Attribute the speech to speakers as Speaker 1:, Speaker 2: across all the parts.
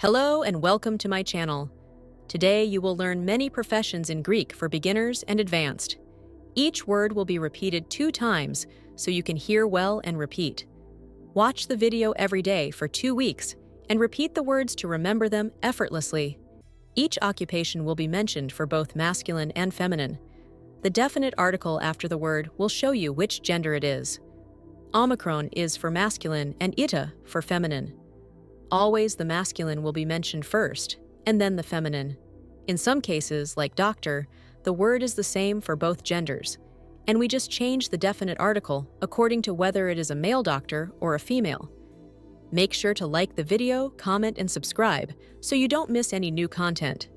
Speaker 1: Hello and welcome to my channel. Today you will learn many professions in Greek for beginners and advanced. Each word will be repeated 2 times so you can hear well and repeat. Watch the video every day for 2 weeks and repeat the words to remember them effortlessly. Each occupation will be mentioned for both masculine and feminine. The definite article after the word will show you which gender it is. Omicron is for masculine and ita for feminine. Always the masculine will be mentioned first, and then the feminine. In some cases, like doctor, the word is the same for both genders, and we just change the definite article according to whether it is a male doctor or a female. Make sure to like the video, comment, and subscribe so you don't miss any new content.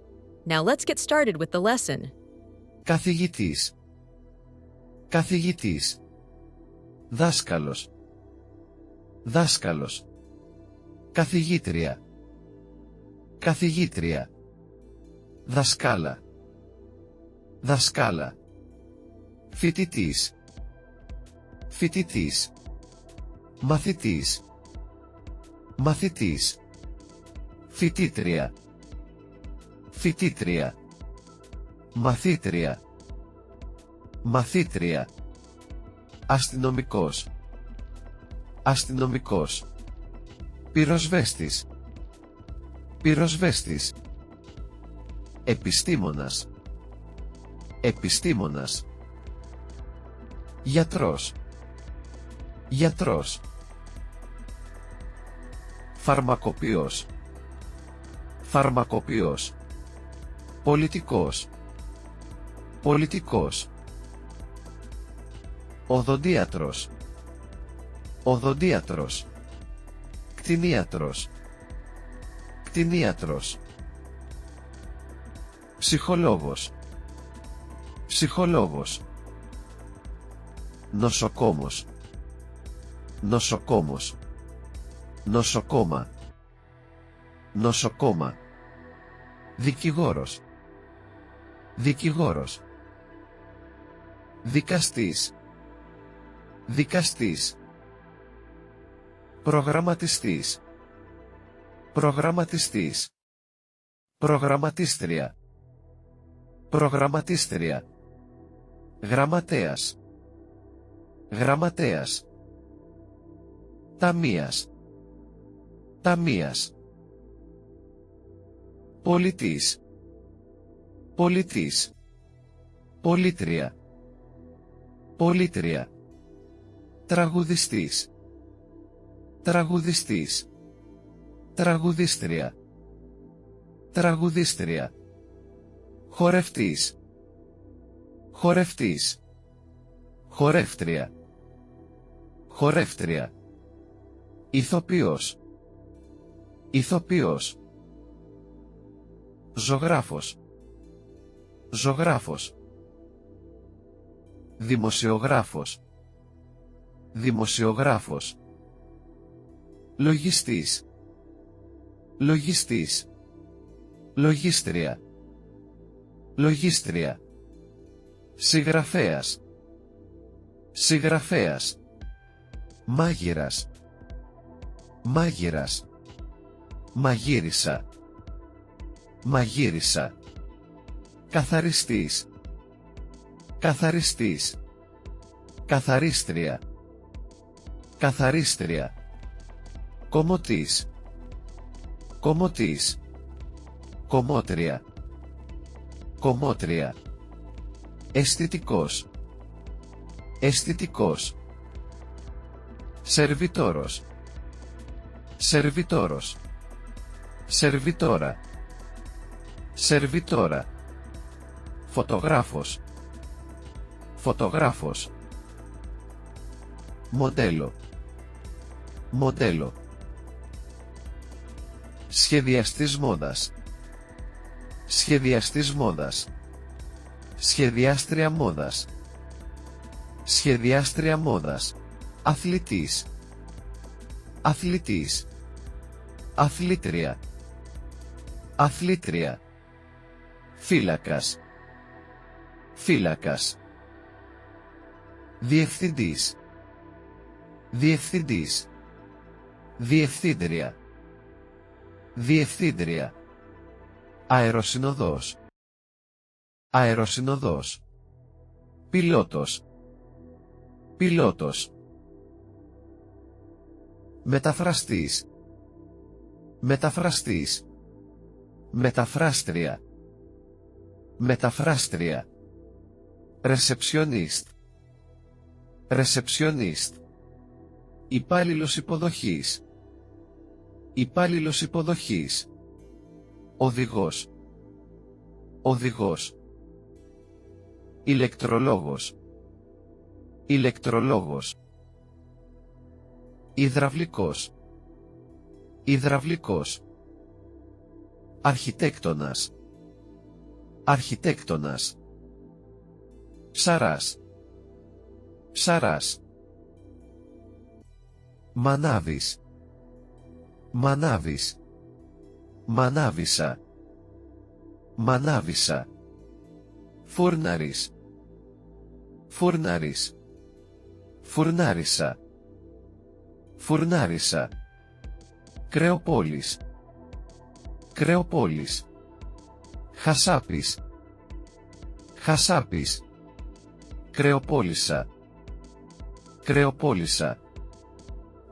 Speaker 1: Now let's get started with the lesson.
Speaker 2: Καθηγητής. Καθηγητής. Δάσκαλος. Δάσκαλος. Καθηγήτρια. Καθηγήτρια. Δασκάλα. Δασκάλα. Φοιτητής. Φοιτητής. Μαθητής. Μαθητής. Φοιτήτρια. Φοιτήτρια. Μαθήτρια. Μαθήτρια. Αστυνομικός. Αστυνομικός. Πυροσβέστης. Πυροσβέστης. Επιστήμονας. Επιστήμονας. Γιατρός. Γιατρός. Φαρμακοποιός. Φαρμακοποιός. Πολιτικός. Πολιτικός. Οδοντίατρος. Οδοντίατρος. Κτηνίατρος. Κτηνίατρος. Ψυχολόγος. Ψυχολόγος. Νοσοκόμος. Νοσοκόμος. Νοσοκόμα. Νοσοκόμα. Δικηγόρος. Δικηγόρος. Δικαστής. Δικαστής. Προγραμματιστής. Προγραμματιστής. Προγραμματίστρια. Προγραμματίστρια. Γραμματέας. Γραμματέας. Ταμείας. Ταμείας. Πολιτής. Πολιτής. Πολίτρια. Πολίτρια. Τραγουδιστής. Τραγουδιστής. Τραγουδίστρια. Τραγουδίστρια. Χορευτής. Χορευτής. Χορεύτρια. Χορεύτρια. Ηθοποιός. Ηθοποιός. Ζωγράφος. Ζωγράφος. Δημοσιογράφος. Δημοσιογράφος. Λογιστής. Λογιστής. Λογίστρια. Λογίστρια. Συγγραφέας. Συγγραφέας. Μάγειρας. Μάγειρας. Μαγείρισα. Μαγείρισα. Καθαριστής. Καθαριστής. Καθαρίστρια. Καθαρίστρια. Κομωτής. Κομωτής. Κομότρια. Κομότρια. Αισθητικός. Αισθητικός. Σερβιτόρος. Σερβιτόρος. Σερβιτόρα. Σερβιτόρα. Φωτογράφος. Φωτογράφος. Μοντέλο. Μοντέλο. Σχεδιαστής μόδας. Σχεδιαστής μόδας. Σχεδιάστρια μόδας. Σχεδιάστρια μόδας. Αθλητής. Αθλητής. Αθλήτρια. Αθλήτρια. Φύλακας. Φύλακας. Διευθυντής. Διευθυντής. Διευθύντρια. Διευθύντρια. Αεροσυνοδός. Αεροσυνοδός. Πιλότος. Πιλότος. Μεταφραστής. Μεταφραστής. Μεταφράστρια. Μεταφράστρια. Ρεσεψιονίστ. Ρεσεψιονίστ. Υπάλληλος υποδοχής. Υπάλληλος υποδοχής. Οδηγός. Οδηγός. Ηλεκτρολόγος. Ηλεκτρολόγος. Υδραυλικός. Υδραυλικός. Αρχιτέκτονας. Αρχιτέκτονας. Ψαράς. Ψαράς. Μανάβης. Μανάβης. Μανάβησα. Μανάβησα. Φούρναρης. Φούρναρης. Φουρνάρισα. Φουρνάρισα. Κρεοπόλης. Κρεοπόλης. Χασάπης. Χασάπης. Κρεοπόλησα. Κρεοπόλησα.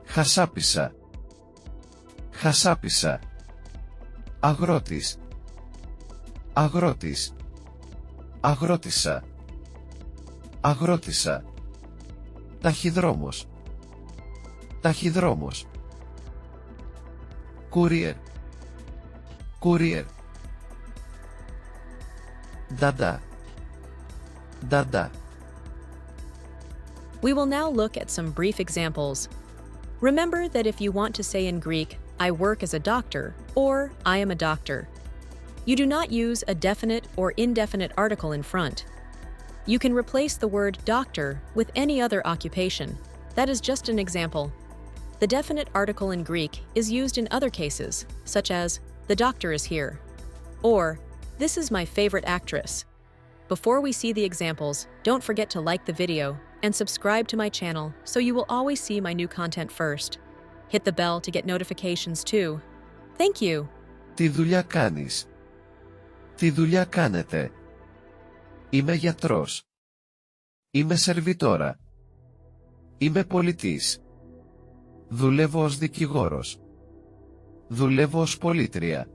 Speaker 2: Χασάπησα. Χασάπησα. Αγρότης. Αγρότης. Αγρότησα. Αγρότησα. Ταχυδρόμος. Ταχυδρόμος. Courier. Courier. Dada. Dada.
Speaker 1: We will now look at some brief examples. Remember that if you want to say in Greek, I work as a doctor, or I am a doctor, you do not use a definite or indefinite article in front. You can replace the word doctor with any other occupation. That is just an example. The definite article in Greek is used in other cases, such as, the doctor is here, or, this is my favorite actress. Before we see the examples, don't forget to like the video and subscribe to my channel so you will always see my new content first. Hit the bell to get notifications too. Thank you.
Speaker 2: Τι δουλειά κάνεις? Τι δουλειά κάνετε? Είμαι γιατρός. Είμαι σερβιτόρα. Είμαι πολιτής. Δουλεύω ως δικηγόρος. Δουλεύω ως πολίτρια.